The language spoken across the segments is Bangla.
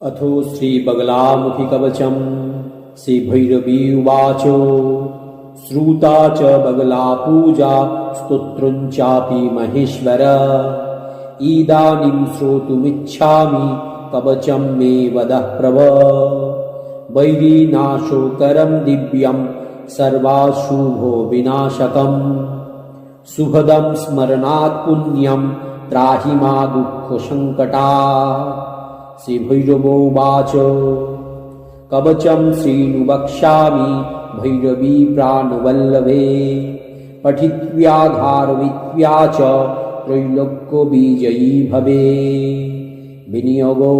अथो श्रीबगलामुखिकवचम् श्रीभैरवी उवाच श्रुता च बगला पूजा स्तोत्रं चापि महेश्वर इदानीं श्रोतुमिच्छामि कवचं मे वदः प्रभ वैरीनाशोकरं दिव्यं सर्वाशुभो विनाशकम् सुभदं स्मरणात् पुण्यं त्राहि मा दुःखसङ्कटा। श्रीभैरवोवाच कवचं शृणु वक्ष्यामि भैरवी प्राणवल्लभे पठित्व्याधारयित्वा च त्रैलोक्यविजयी भवे। विनियोगो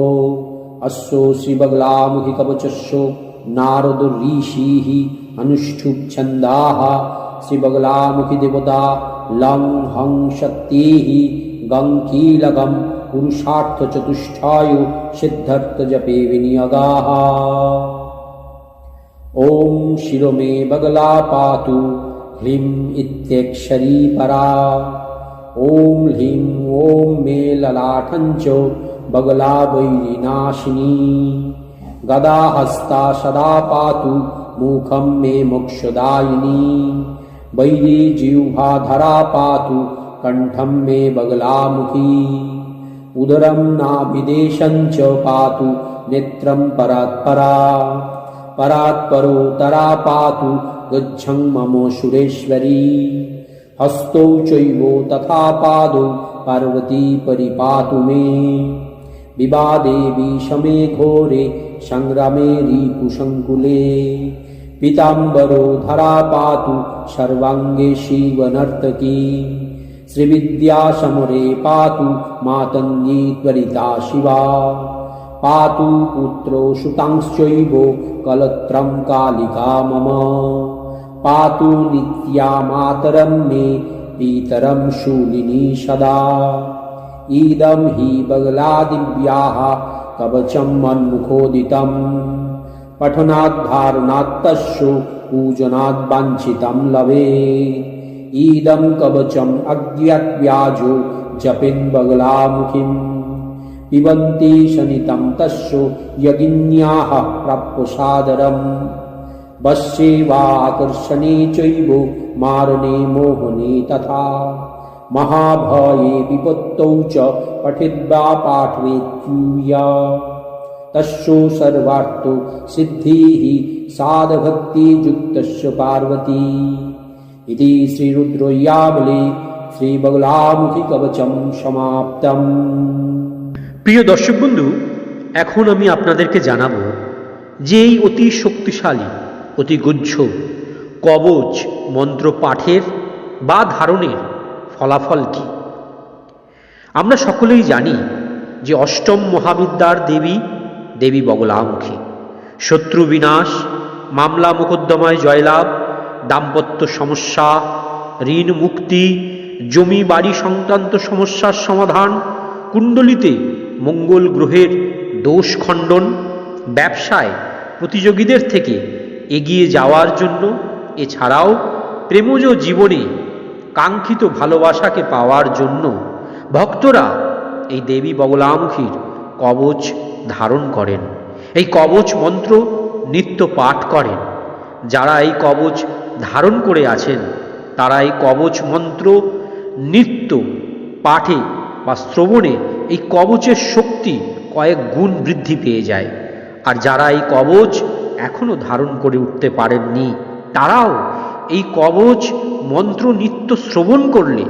अस्य श्रीबगलामुखिकवचस्य नारदो ऋषिः अनुष्ठुप् छन्दाः श्रीबगलामुखिदेवता लं हं शक्तिः गं कीलकं पुरुषार्थचतुष्टाय सिद्धार्थजपे विनियोगाः। ॐ शिरो मे बगला पातु ह्रीं इत्यक्षरी परा। ॐ ह्रीं ॐ मे ललाटं च बगला वैरिनाशिनी। गदाहस्ता सदा पातु मुखं मे मोक्षदायिनी। वैरी जिह्वाधरा पातु कण्ठं मे बगलामुखी। उदरं नाभिदेशं च पातु नेत्रं परात्परा। परात्परोत्तरा पातु गच्छं मम सुरेश्वरी। हस्तौ चैव तथा पादौ पार्वती परिपातु मे। विवादे विषमे घोरे संग्रामे रिपुसङ्कुले। पीताम्बरोधरा पातु सर्वाङ्गे शिवनर्तकी। श्रीविद्यासमरे पातु मातङ्गी त्वरिता शिवा। पातु पुत्रो सुतांश्चैव कलत्रं कालिका मम। पातु नित्या मातरं मे पितरं शूलिनी सदा। इदं हि बगलादिव्याः कवचं मन्मुखोदितं। पठनाद्धारणात् तस्य पूजनाद् वाञ्छितं लभेत्। इदं कवचम् अज्ञातव्याजो जपेन् बगलामुखीम्। पिबन्ति शनितं तस्य यगिन्याः प्राप्य सादरम्। वश्ये वा आकर्षणे चैव मारणे मोहने तथा। महाभये विपत्तौ च पठित्वा पाठयेत्यूया। तस्य सर्वार्थो सिद्धिः साधभक्तियुक्तस्य पार्वती। इति श्रीरुद्रयावली श्रीबगलामुखिकवचम समाप्तम। প্রিয় দর্শক বন্ধু, এখন আমি আপনাদেরকে জানাবো যে এই অতি শক্তিশালী অতি গুহ্য কবচ মন্ত্র পাঠের বা ধারণের ফলাফল কি। আমরা সকলেই জানি যে অষ্টম মহাবিদ্যার দেবী দেবী বগলামুখী। শত্রু বিনাশ, মামলা মোকদ্দমায় জয়লাভ, দাম্পত্য সমস্যা, ঋণ মুক্তি, জমি বাড়ি সংক্রান্ত সমস্যার সমাধান, কুণ্ডলিতে মঙ্গল গ্রহের দোষ খণ্ডন, ব্যবসায় প্রতিযোগীদের থেকে এগিয়ে যাওয়ার জন্য, এছাড়াও প্রেমজ জীবনে কাঙ্ক্ষিত ভালোবাসাকে পাওয়ার জন্য ভক্তরা এই দেবী বগলামুখীর কবচ ধারণ করেন। এই কবচ মন্ত্র নিত্য পাঠ করেন। যারা এই কবচ ধারণ করে আছেন তারা এই কবচ মন্ত্র নিত্য পাঠে বা শ্রবণে এই কবচের শক্তি কয়েক গুণ বৃদ্ধি পেয়ে যায়। আর যারা এই কবচ এখনো ধারণ করে উঠতে পারেননি তারাও এই কবচ মন্ত্র নিত্য শ্রবণ করলে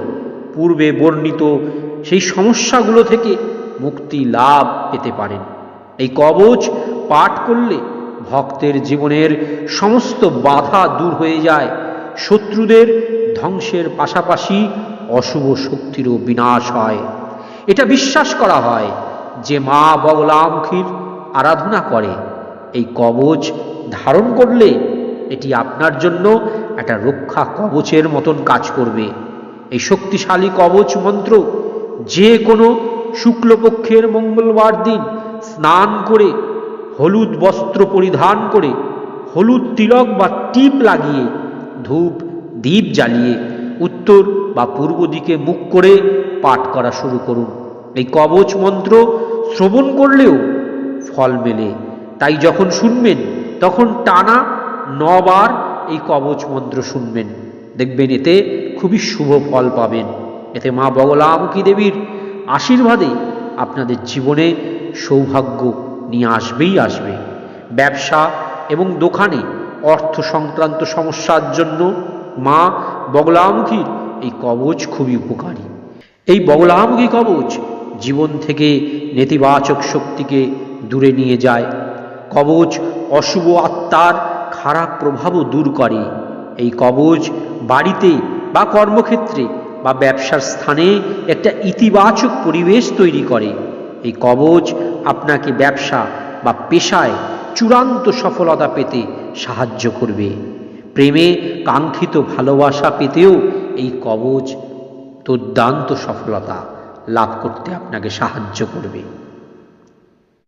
পূর্বে বর্ণিত সেই সমস্যাগুলো থেকে মুক্তি লাভ পেতে পারেন। এই কবচ পাঠ করলে ভক্তের জীবনের সমস্ত বাধা দূর হয়ে যায়। শত্রুদের ধ্বংসের পাশাপাশি অশুভ শক্তিরও বিনাশ হয়। এটা বিশ্বাস করা হয় যে মা বগলামুখীর আরাধনা করে এই কবচ ধারণ করলে এটি আপনার জন্য একটা রক্ষা কবচের মতন কাজ করবে। এই শক্তিশালী কবচ মন্ত্র যে কোনো শুক্লপক্ষের মঙ্গলবার দিন স্নান করে হলুদ বস্ত্র পরিধান করে হলুদ তিলক বা টিপ লাগিয়ে ধূপ দীপ জ্বালিয়ে উত্তর বা পূর্ব দিকে মুখ করে পাঠ করা শুরু করুন। এই কবচ মন্ত্র শ্রবণ করলেও ফল মেলে। তাই যখন শুনবেন তখন টানা 9 বার এই কবচ মন্ত্র শুনবেন, দেখবেন এতে খুবই শুভ ফল পাবেন। এতে মা বগলামুখী দেবীর আশীর্বাদে আপনাদের জীবনে সৌভাগ্য নিয়ে আসবেই আসবে। ব্যবসা এবং দোকানে অর্থ সংক্রান্ত সমস্যার জন্য মা বগলামুখীর এই কবচ খুবই উপকারী। এই বগলামুখী কবচ জীবন থেকে নেতিবাচক শক্তিকে দূরে নিয়ে যায়। কবচ অশুভ আত্মার খারাপ প্রভাবও দূর করে। এই কবচ বাড়িতে বা কর্মক্ষেত্রে বা ব্যবসার স্থানে একটা ইতিবাচক পরিবেশ তৈরি করে। এই কবচ আপনাকে ব্যবসা বা পেশায় চূড়ান্ত সফলতা পেতে সাহায্য করবে। প্রেমে কাঙ্ক্ষিত ভালোবাসা পেতেও এই কবচ দুর্দান্ত সফলতা লাভ করতে আপনাকে সাহায্য করবে।